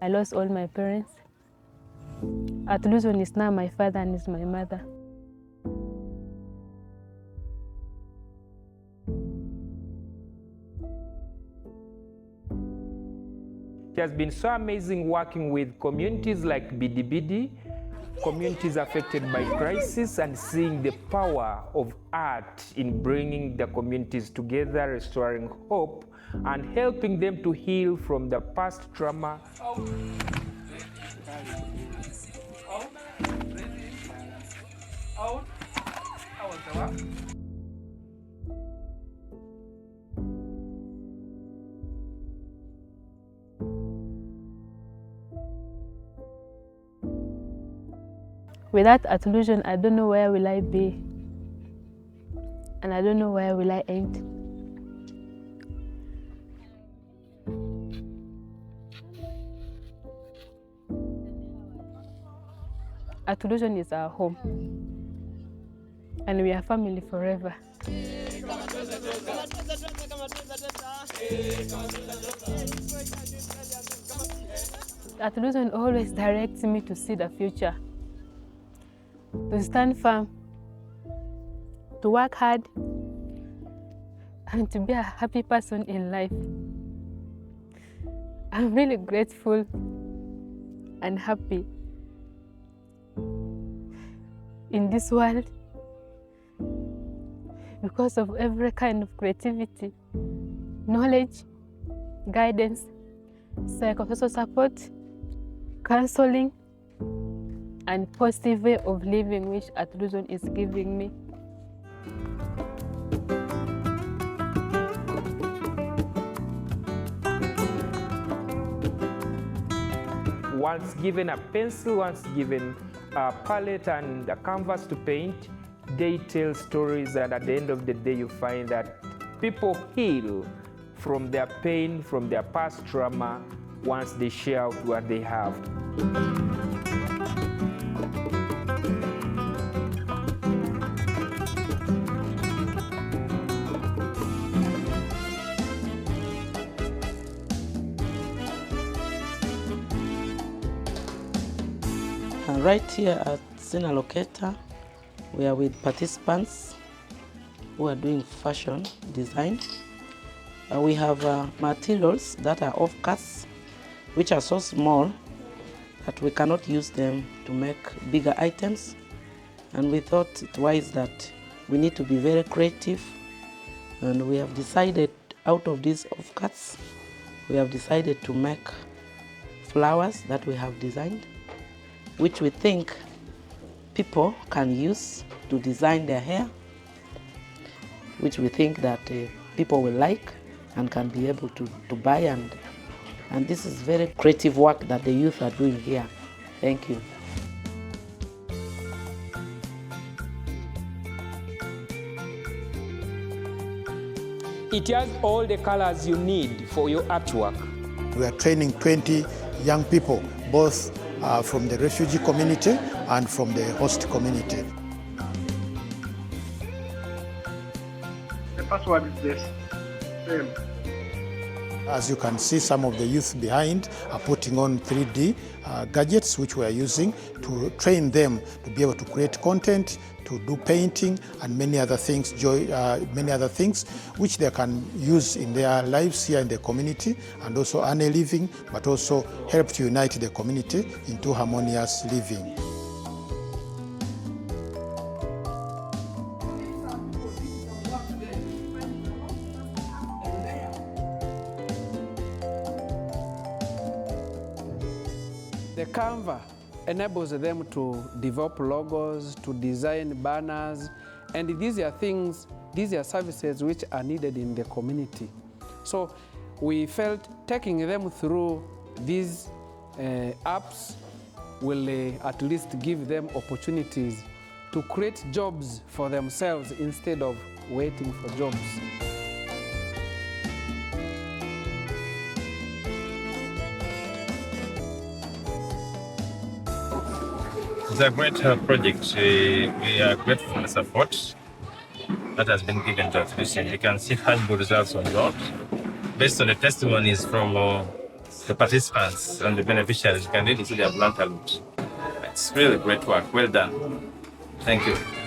I lost all my parents. Artolution is now my father and is my mother. It has been so amazing working with communities like Bidibidi, communities affected by crisis, and seeing the power of art in bringing the communities together, restoring hope, and helping them to heal from the past trauma. Without Artolution, I don't know where will I be, and I don't know where will I end. Artolution is our home, and we are family forever. Artolution always directs me to see the future, to stand firm, to work hard, and to be a happy person in life. I'm really grateful and happy in this world because of every kind of creativity, knowledge, guidance, psychosocial support, counseling, and positive way of living which Artolution is giving me. Once given a pencil, once given a palette and a canvas to paint, they tell stories, and at the end of the day you find that people heal from their pain, from their past trauma, once they share out what they have. Right here at Scene Locator, we are with participants who are doing fashion design. We have materials that are offcuts, which are so small that we cannot use them to make bigger items. And we thought it wise that we need to be very creative. And we have decided, out of these offcuts, we have decided to make flowers that we have designed, which we think people can use to design their hair, which we think that people will like and can be able to buy. And this is very creative work that the youth are doing here. Thank you. It has all the colors you need for your artwork. We are training 20 young people, both from the refugee community and from the host community. The password is this. Same. As you can see, some of the youth behind are putting on 3D gadgets which we are using to train them to be able to create content, to do painting and many other things, which they can use in their lives here in the community and also earn a living, but also help to unite the community into harmonious living. The Canva enables them to develop logos, to design banners, and these are services which are needed in the community. So we felt taking them through these apps will at least give them opportunities to create jobs for themselves instead of waiting for jobs. It's a great project. We are grateful for the support that has been given to us. You can see tangible results on jobs based on the testimonies from the participants and the beneficiaries can really see their plant root. It's really great work. Well done. Thank you.